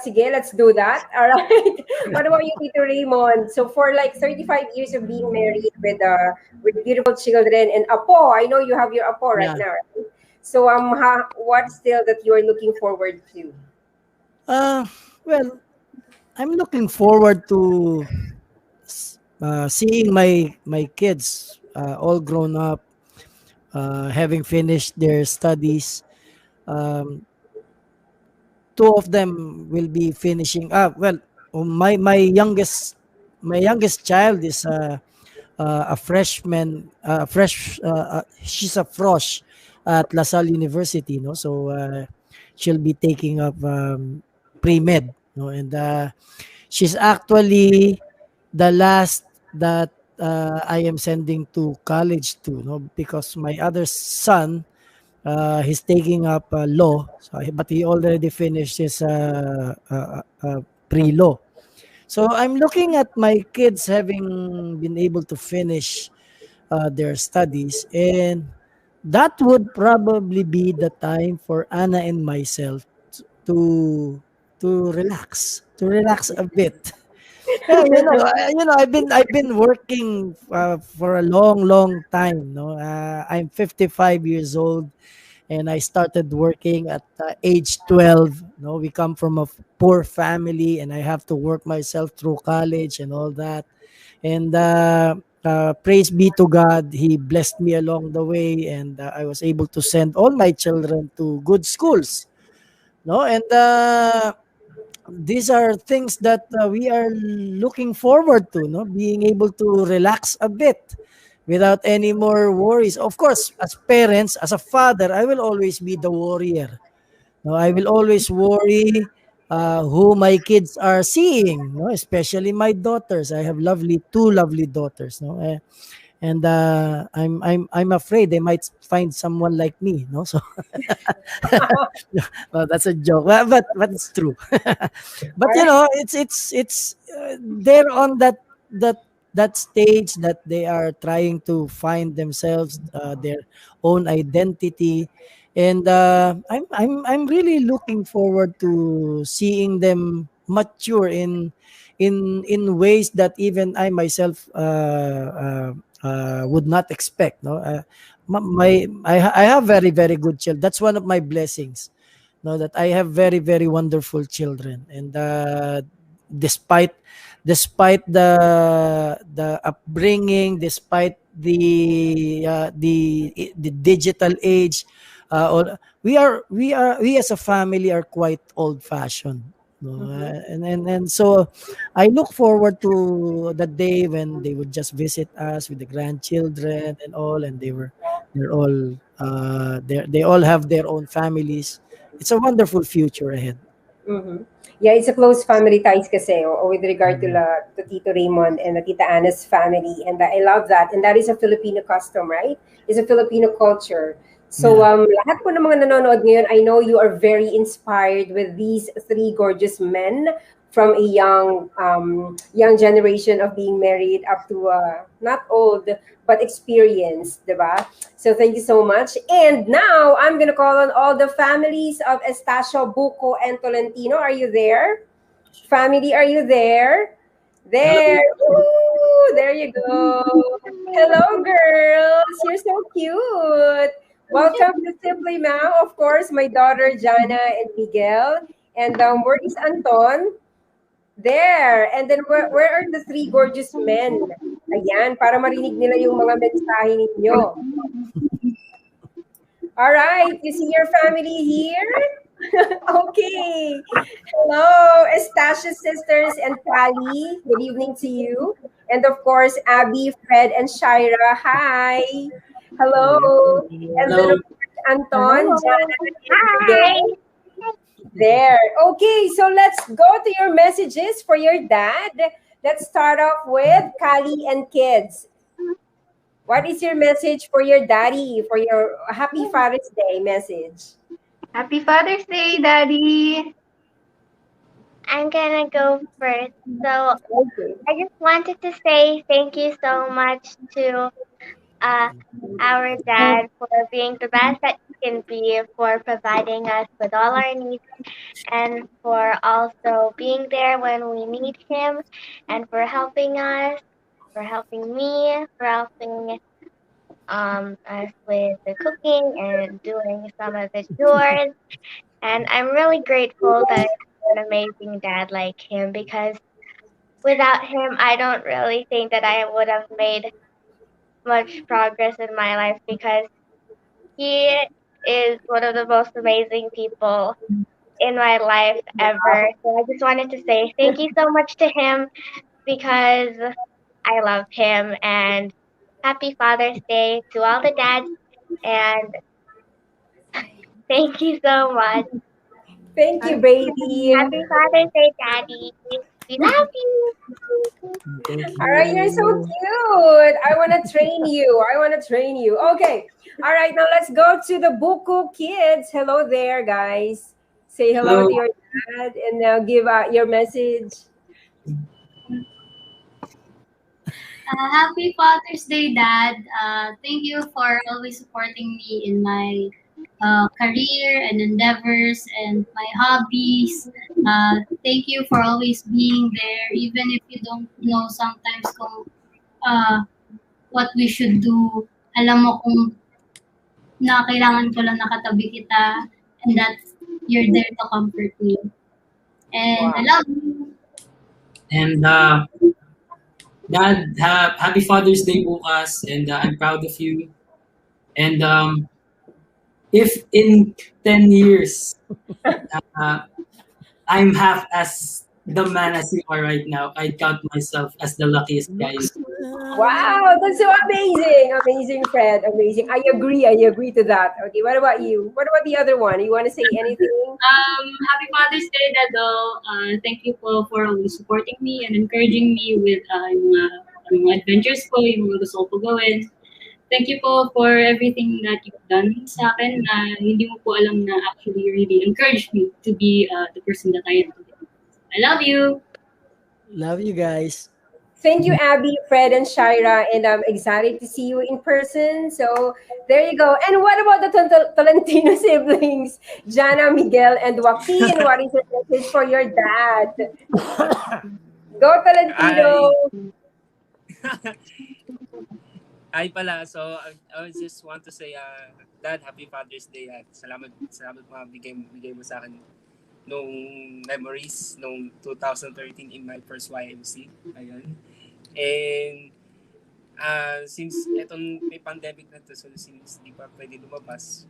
sige, let's do that. All right. What about you, Tito Raymond? So, for like 35 years of being married with beautiful children and apo, I know you have your apo right Yeah. now, right? So, what still that you are looking forward to? Well, I'm looking forward to seeing my kids all grown up, having finished their studies. Um, Two of them will be finishing up. Well, my youngest child is a freshman, she's a frosh at La Salle University, no. So she'll be taking up pre-med, no, and she's actually the last that I am sending to college to, no, because my other son, he's taking up law, so, but he already finished his pre-law. So I'm looking at my kids having been able to finish their studies, and that would probably be the time for Anna and myself to to relax a bit. Yeah, I've been working for a long time. No, I'm 55 years old, and I started working at age 12. No, we come from a poor family, and I have to work myself through college and all that. And praise be to God, He blessed me along the way, and I was able to send all my children to good schools. No, and these are things that we are looking forward to, no, being able to relax a bit without any more worries. Of course, as parents, as a father, I will always be the warrior. No, I will always worry who my kids are seeing, no, especially my daughters. I have two lovely daughters, no. And I'm afraid they might find someone like me, no. So well, that's a joke, but it's true. But All right. it's they're on that stage that they are trying to find themselves, their own identity, and I'm really looking forward to seeing them mature in ways that even I myself would not expect. No, I have very very good children. That's one of my blessings. No, that I have very very wonderful children, and despite the upbringing, despite the digital age, we as a family are quite old fashioned. No? Mhm. And so I look forward to the day when they would just visit us with the grandchildren and all, and they all have their own families. It's a wonderful future ahead. Mhm. Yeah, it's a close family ties kasi with regard to Mm. to Tito Raymond and the Tita Ana's family, and I love that. And that is a Filipino custom, right? It's a Filipino culture. So Yeah. lahat po ng mga nanonood ngayon, I know you are very inspired with these three gorgeous men from a young generation of being married up to not old but experienced, diba? So thank you so much. And now I'm gonna call on all the families of Estacio, Buco, and Tolentino. Are you there? Family, are you there? Hello. There. Woo, there you go. Hello, girls. You're so cute. Welcome to Simply Mao. Of course, my daughter Jana and Miguel. And where is Anton? There. And then where are the three gorgeous men? Ayan, para marinig nila yung mga mensahe ninyo. All right. You see your family here? Okay. Hello, Estacia sisters and Kali. Good evening to you. And of course, Abby, Fred, and Shira. Hi. Hello. And then Hello. of course, Anton, Jana, Hello. and Miguel. There. Okay, so let's go to your messages for your dad. Let's start off with Kali and kids. What is your message for your daddy for your Happy Father's Day message? Happy Father's Day, Daddy. I'm gonna go first. So Okay. I just wanted to say thank you so much to uh, our dad for being the best that he can be, for providing us with all our needs, and for also being there when we need him, and for helping us, for helping me, for helping us with the cooking and doing some of the chores. And I'm really grateful that I have an amazing dad like him, because without him, I don't really think that I would have made much progress in my life, because he is one of the most amazing people in my life ever. So I just wanted to say thank you so much to him, because I love him. And happy Father's Day to all the dads. And thank you so much. Thank you, baby. Happy Father's Day, Daddy. We love you. Thank All right, you're so you. cute. I want to train you. I want to train you. Okay. All right, now let's go to the Buku kids. Hello there, guys. Say hello Hello. to your dad and now give out your message. Happy Father's Day, Dad. Thank you for always supporting me in my career and endeavors and my hobbies. Thank you for always being there, even if you don't know sometimes kung what we should do. Alam mo kung na kailangan ko lang nakatabi kita, and that's you're there to comfort me. And I Wow. love you. And Dad, happy Father's Day bukas, and I'm proud of you. And if in 10 years uh, I'm half as the man as you are right now, I count myself as the luckiest guy. Wow, that's so amazing. Amazing, Fred. Amazing. I agree. I agree to that. Okay, what about you? What about the other one? You want to say anything? Happy Father's Day, Dado. Thank you po for always supporting me and encouraging me with yung mga adventures ko, yung mga gusto ko gawin. Thank you po for everything that you've done sa akin na hindi mo po alam na actually really encouraged me to be the person that I am today. I love you. Love you guys. Thank you, Abby, Fred, and Shira, and I'm excited to see you in person. So there you go. And what about the Tolentino siblings, Jana, Miguel, and Joaquin? What is your message for your dad? Go, Tolentino. Ay pala, so I just want to say, Dad, Happy Father's Day at salamat mga bigay mo sa akin nung memories nung 2013 in my first YMC. Ayun. And since etong may pandemic na to, so since di pa pwede lumabas,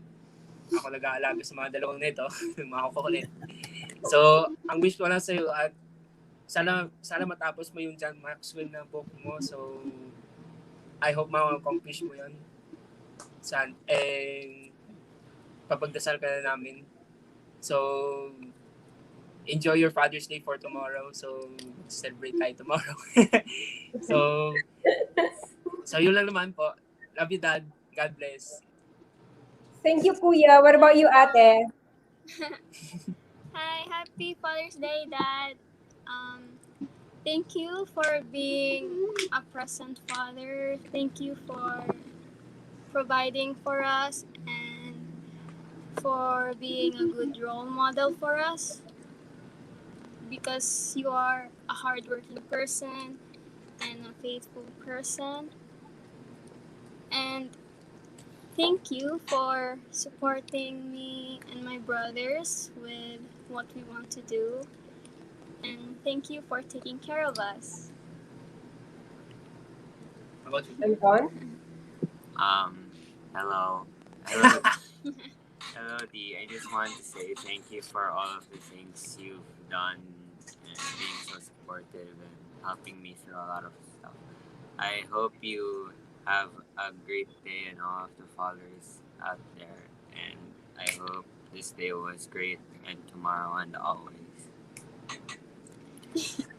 ako nag-aalaga sa mga dalawang nito, mga kukulit. So, ang wish ko lang sa'yo at sana matapos mo yung John Maxwell na book mo. So, I hope ma-accomplish mo yun. And papagdasal ka na namin. So, enjoy your Father's Day for tomorrow. So, celebrate tayo tomorrow. so yun lang naman po. Love you, Dad. God bless. Thank you, Kuya. What about you, Ate? Hi, happy Father's Day, Dad. Thank you for being a present father. Thank you for providing for us and for being a good role model for us because you are a hardworking person and a faithful person. And thank you for supporting me and my brothers with what we want to do. And thank you for taking care of us. How about you? Anton? Hello. Hello. Hello, Dee. I just want to say thank you for all of the things you've done and being so supportive and helping me through a lot of stuff. I hope you have a great day and all of the fathers out there. And I hope this day was great and tomorrow and always.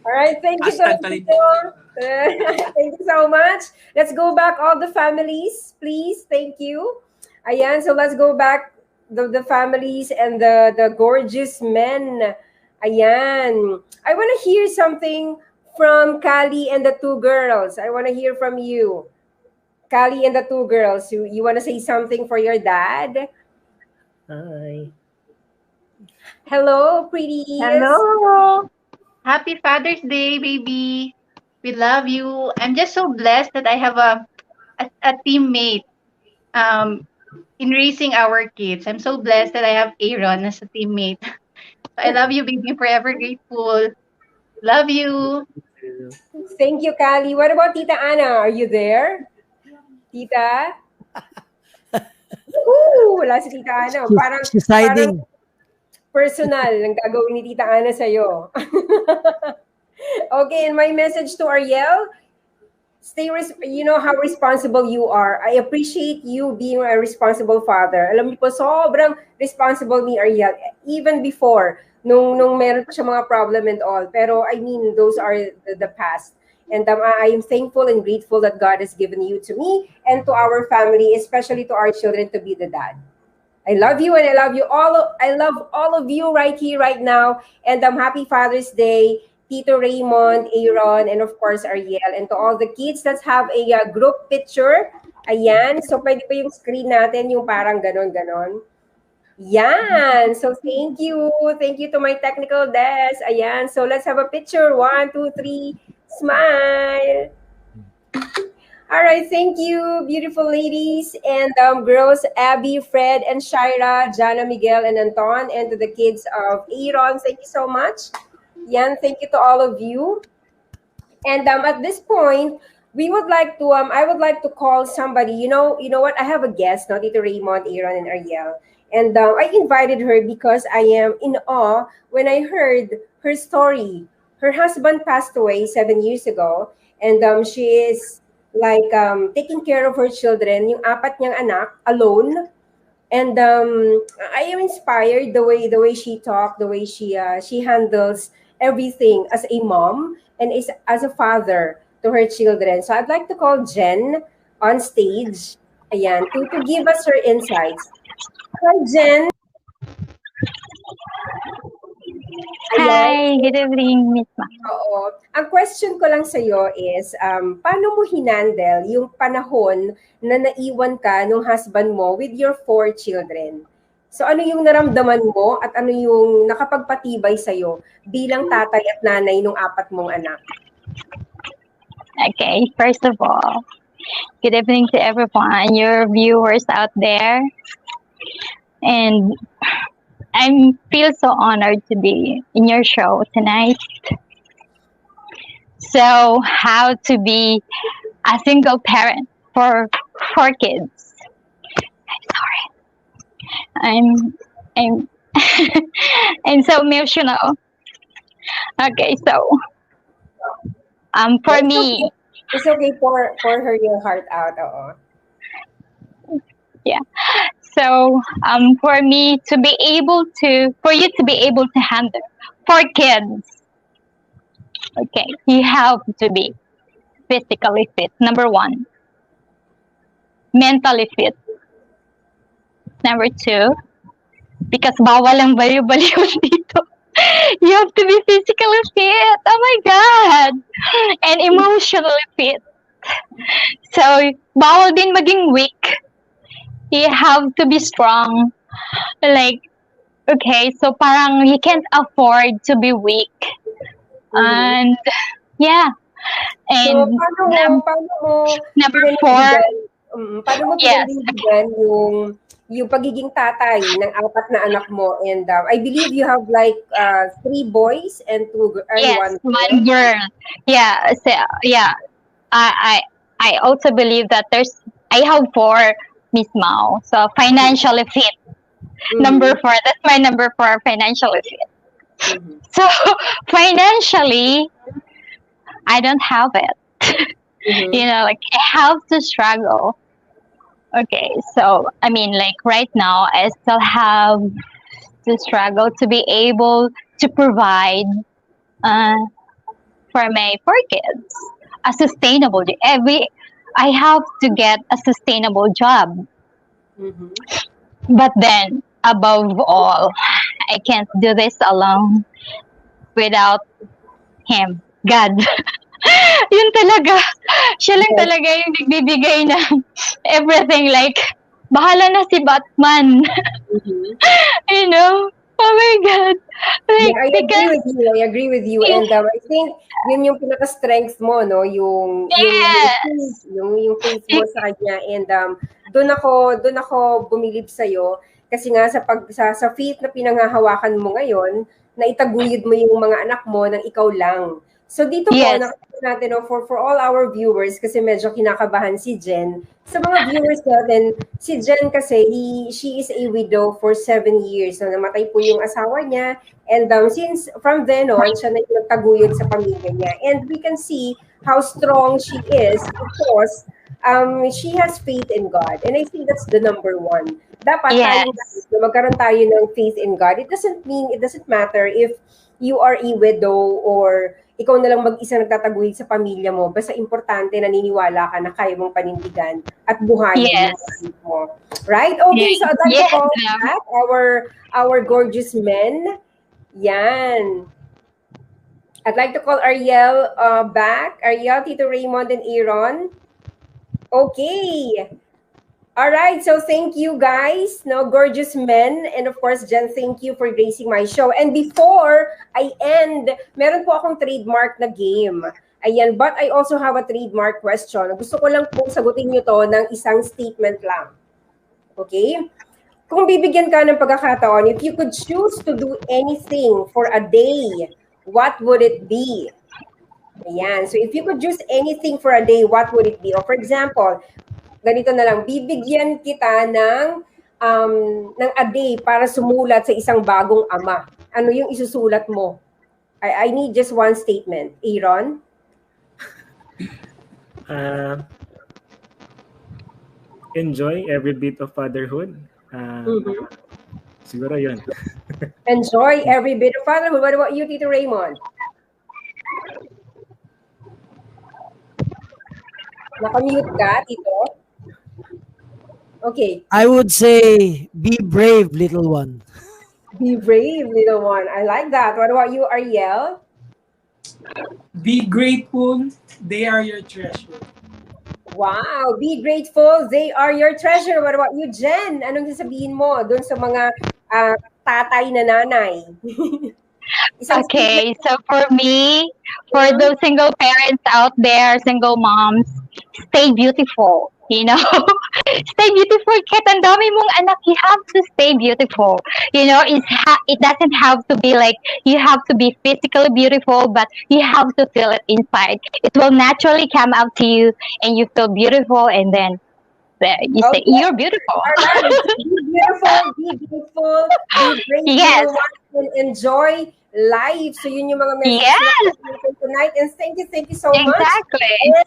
All right, thank you, Hashtag Tito. Thank you so much. Let's go back all the families, please. Thank you. Ayan, so let's go back the families and the gorgeous men. Ayan. I want to hear something from Kali and the two girls. I want to hear from you. Kali and the two girls. You want to say something for your dad? Hi. Hello, pretties. Hello. Happy Father's Day, baby. We love you. I'm just so blessed that I have a teammate in raising our kids. I'm so blessed that I have Aaron as a teammate. I love you, baby. Forever grateful. Love you. Thank you, Kali. What about Tita Ana? Are you there? Tita? Wala si Tita Ana. She's Parang hiding. personal ang gagawin ni Tita Ana sa'yo. Okay, and my message to Ariel, you know how responsible you are. I appreciate you being a responsible father. Alam niyo po, sobrang responsible ni Ariel. Even before, nung meron pa siya mga problem and all. Pero I mean, those are the past. And I am thankful and grateful that God has given you to me and to our family, especially to our children, to be the dad. I love you and I love you all. I love all of you right here, right now. And happy Father's Day, Tito Raymond, Aaron, and of course, Ariel. And to all the kids, let's have a group picture. Ayan. So, pwede pa yung screen natin, yung parang ganon-ganon. Yan. So, thank you. Thank you to my technical desk. Ayan. So, let's have a picture. 1, 2, 3. Smile. All right, thank you, beautiful ladies and girls, Abby, Fred, and Shaira, Jana, Miguel, and Anton, and to the kids of Aaron. Thank you so much. Yan, thank you to all of you. And at this point, we would like to I would like to call somebody. You know what? I have a guest, not Tito Raymond, Aaron, and Ariel. And I invited her because I am in awe when I heard her story. Her husband passed away 7 years ago, and she is like taking care of her children, yung 4 niyang anak, alone. And I am inspired the way she talked, the way she handles everything as a mom and as a father to her children. So I'd like to call Jen on stage, ayan, to give us her insights. Hi, Jen. Hi, good evening, Miss Ma. Oo. Ang question ko lang sa'yo is, paano mo hinandle yung panahon na naiwan ka nung husband mo with your 4 children? So ano yung naramdaman mo at ano yung nakapagpatibay sa'yo bilang tatay at nanay nung 4 mong anak? Okay, first of all, good evening to everyone, your viewers out there. And I feel so honored to be in your show tonight. So, how to be a single parent for 4 kids? I'm sorry. I'm I'm so emotional. Okay, so for me, it's okay, pour her your heart out. Oo. Yeah. So for me to be able to, for you to be able to handle 4 kids, okay, you have to be physically fit. Number 1, mentally fit. Number 2, because bawal ang baliw-baliw dito. You have to be physically fit. Oh my God. And emotionally fit. So, bawal din maging weak. You have to be strong. Like, okay, so parang you can't afford to be weak. And, yeah. So, And, paano mo number 4, pinanindigan, paano mo yes. pinanindigan yung pagiging tatay ng 4 na anak mo? And I believe you have like 3 boys and 1 Yes, girl. one girl. Yeah, so, yeah. I also believe that I have 4, Miss Mao. So financially fit. Number 4. That's my number 4, financially fit. So financially, I don't have it. You know, like I have to struggle. Okay, so I mean, like right now, I still have to struggle to be able to provide uh, for my 4 kids a sustainable I have to get a sustainable job. But then above all, I can't do this alone without him, God. Yun talaga, siya lang talaga yung nagbibigay ng everything, like bahala na si Batman. You know, oh my God. Like, Yeah, I agree with you. And I think yun yung pinaka-strength mo, no? Yung faith mo sa kanya. And doon ako bumilib sa kasi nga sa faith na pinanghahawakan mo ngayon, na itaguyod mo yung mga anak mo nang ikaw lang. So dito po, nakita natin, no, for all our viewers, kasi medyo kinakabahan si Jen. Sa mga viewers natin, si Jen kasi, she is a widow for 7 years. So namatay po yung asawa niya. And since from then on, siya na yung nagtaguyod sa pamilya niya. And we can see how strong she is because she has faith in God. And I think that's the number 1. Dapat tayong magkaroon tayo ng faith in God. It doesn't matter if you are a widow or ikaw na lang mag-isa nagtataguyod sa pamilya mo. Basta importante, naniniwala ka na kaya mong panindigan at buhayin yung pamilya mo. Right? Okay, so I'd like to call back our gorgeous men. Yan. I'd like to call Ariel back. Ariel, Tito Raymond, and Aaron. Okay. All right, so thank you guys, no, gorgeous men, and of course, Jen, thank you for gracing my show. And before I end, meron po akong trademark na game. Ayan, but I also have a trademark question. Gusto ko lang po sagutin nyo to ng isang statement lang. Okay? Kung bibigyan ka ng pagkakataon, if you could choose to do anything for a day, what would it be? Ayan, so if you could choose anything for a day, what would it be? Or for example, ganito na lang, bibigyan kita ng a day para sumulat sa isang bagong ama. Ano yung isusulat mo? I need just one statement. Aaron? Enjoy every bit of fatherhood. Siguro yun. Enjoy every bit of fatherhood. What about you, Tito Raymond? Nakamute ka, Tito? Okay. I would say, be brave, little one. Be brave, little one. I like that. What about you, Ariel? Be grateful. They are your treasure. Wow. Be grateful. They are your treasure. What about you, Jen? Anong sasabihin mo dun sa mga tatay na nanay? Okay, so for me, for those single parents out there, single moms, stay beautiful, you know? Stay beautiful. Kahit ang dami mong anak, you have to stay beautiful. You know, it doesn't have to be like, you have to be physically beautiful, but you have to feel it inside. It will naturally come out to you, and you feel beautiful, and then you say, you're beautiful. Right. Be beautiful, be beautiful, be brave, yes. And enjoy life. So yun yung mga messages natin tonight. And thank you so much. Exactly. And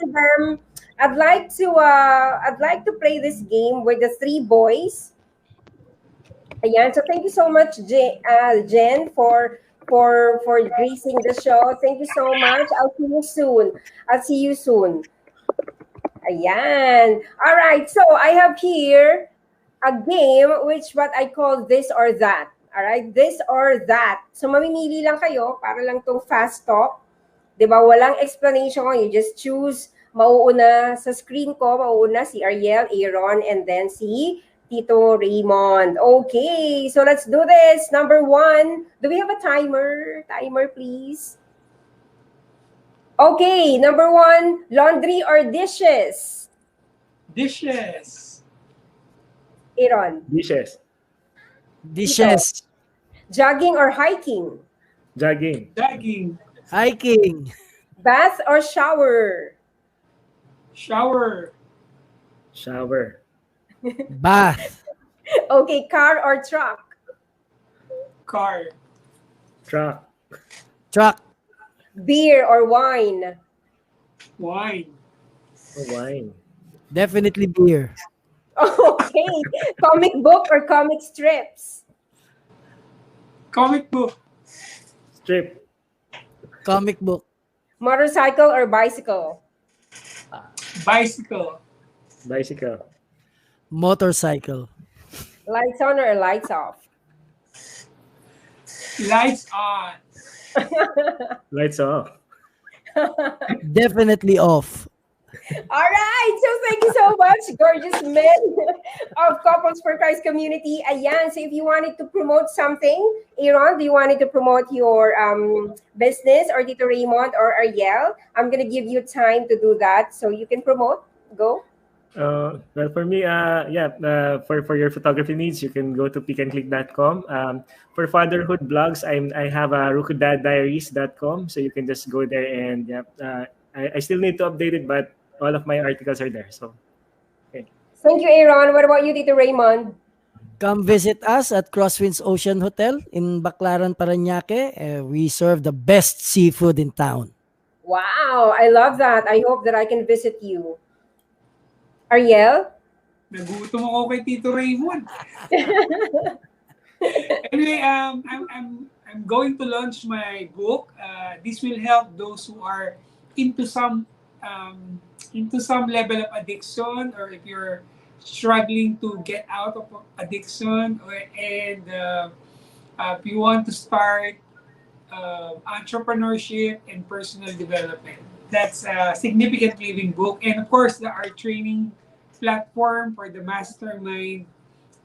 I'd like to play this game with the 3 boys. Ayan. So thank you so much, Jen, for gracing the show. Thank you so much. I'll see you soon. Ayan. All right. So I have here a game which what I call this or that. Alright, this or that. So mamimili lang kayo para lang tong fast talk. 'Di ba? Walang explanation. You just choose. Mauuna sa screen ko, mauuna si Ariel, Aaron, and then si Tito Raymond. Okay, so let's do this. Number 1. Do we have a timer? Timer, please. Okay, number 1, laundry or dishes? Dishes. Aaron. Dishes. Dishes. Jogging or hiking? Jogging. Jogging. Hiking. Bath or shower? Shower. Shower. Bath. Okay, car or truck? Car. Truck. Truck. Beer or wine? Wine. Wine. Definitely beer. Okay, comic book or comic strips? Comic book. Strip. Comic book. Motorcycle or bicycle? Bicycle. Bicycle. Motorcycle. Lights on or lights off? Lights on. Lights off. Definitely off. All right, so thank you so much, gorgeous men of Couples for Christ community. Ayan, so if you wanted to promote something, Aaron, do you wanted to promote your business, or Tito Raymond or Ariel? I'm gonna give you time to do that, so you can promote. Go. Well, for me, for your photography needs, you can go to pickandclick.com. For fatherhood blogs, I have rukudaddiaries.com, so you can just go there and I still need to update it, but all of my articles are there. So, okay. Thank you, Aaron. What about you, Tito Raymond? Come visit us at Crosswinds Ocean Hotel in Baclaran, Parañaque. We serve the best seafood in town. Wow, I love that. I hope that I can visit you. Ariel? Nagutom ako kay Tito Raymond. Anyway, I'm going to launch my book. This will help those who are into some level of addiction, or if you're struggling to get out of addiction, and if you want to start entrepreneurship and personal development. That's a significant living book. And of course, our training platform for the mastermind.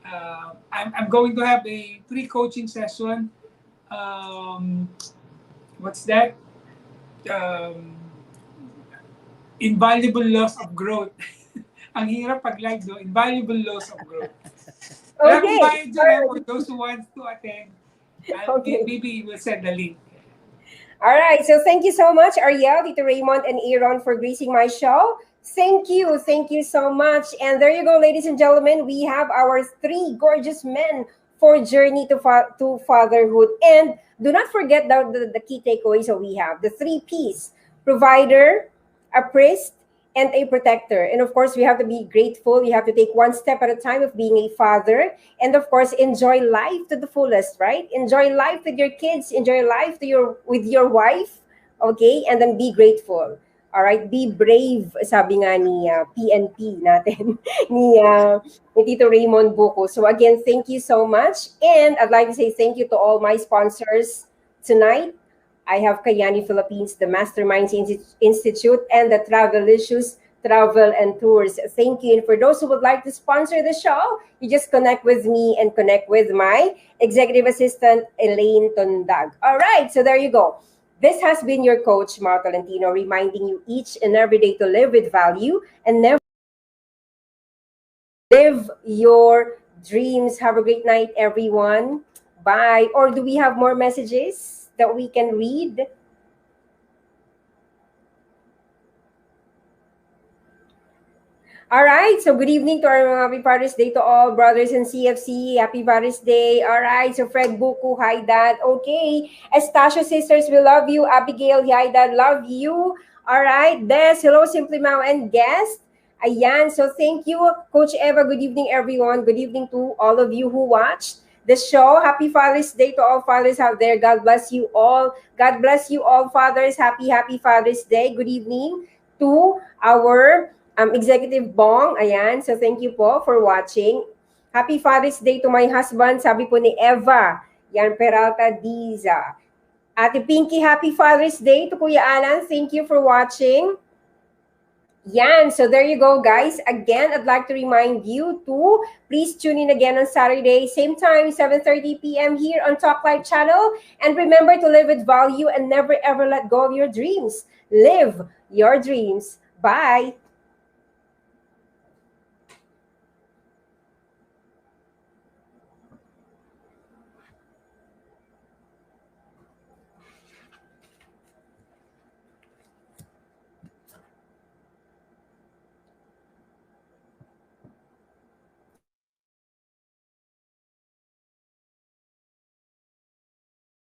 I'm going to have a pre-coaching session. What's that? Invaluable Laws of Growth. Ang hirap pag live, no? Invaluable Laws of Growth. Okay. For those who want to attend, Okay. maybe we'll send the link. All right. So thank you so much, Ariel, Tito Raymond, and Aaron, for gracing my show. Thank you. Thank you so much. And there you go, ladies and gentlemen. We have our 3 gorgeous men for journey to fatherhood. And do not forget the key takeaways that we have. The 3 P's: provider, a priest, and a protector. And of course, we have to be grateful. You have to take one step at a time of being a father. And of course, enjoy life to the fullest, right? Enjoy life with your kids. Enjoy life with your wife. Okay? And then be grateful. All right? Be brave, sabi nga ni PNP natin, ni Tito Raymond Bucu. So again, thank you so much. And I'd like to say thank you to all my sponsors tonight. I have Kayani Philippines, the Masterminds Institute, and the Travelicious Travel and Tours. Thank you. And for those who would like to sponsor the show, you just connect with me and connect with my executive assistant, Elaine Tondag. All right, so there you go. This has been your coach, Mao Tolentino, reminding you each and every day to live with value and never live your dreams. Have a great night, everyone. Bye. Or do we have more messages that we can read? All right, so good evening to our Happy Father's Day to all brothers in CFC. Happy Father's Day. All right, so Fred Bucu, hi Dad. Okay, Estacio sisters, we love you. Abigail, hi Dad, love you. All right, Des, hello Simply Mao and guest. Ayan, so thank you, Coach Eva. Good evening, everyone. Good evening to all of you who watched the show. Happy Father's Day to all fathers out there. God bless you all. God bless you all, fathers. Happy Father's Day. Good evening to our Executive Bong. Ayan. So thank you po for watching. Happy Father's Day to my husband. Sabi po ni Eva. Yan, Peralta Diza. Ate Pinky, happy Father's Day to Kuya Alan. Thank you for watching. Yan, so there you go, guys. Again, I'd like to remind you to please tune in again on Saturday, same time, 7:30 p.m. here on Talk Live channel. And remember to live with value and never ever let go of your dreams. Live your dreams. Bye.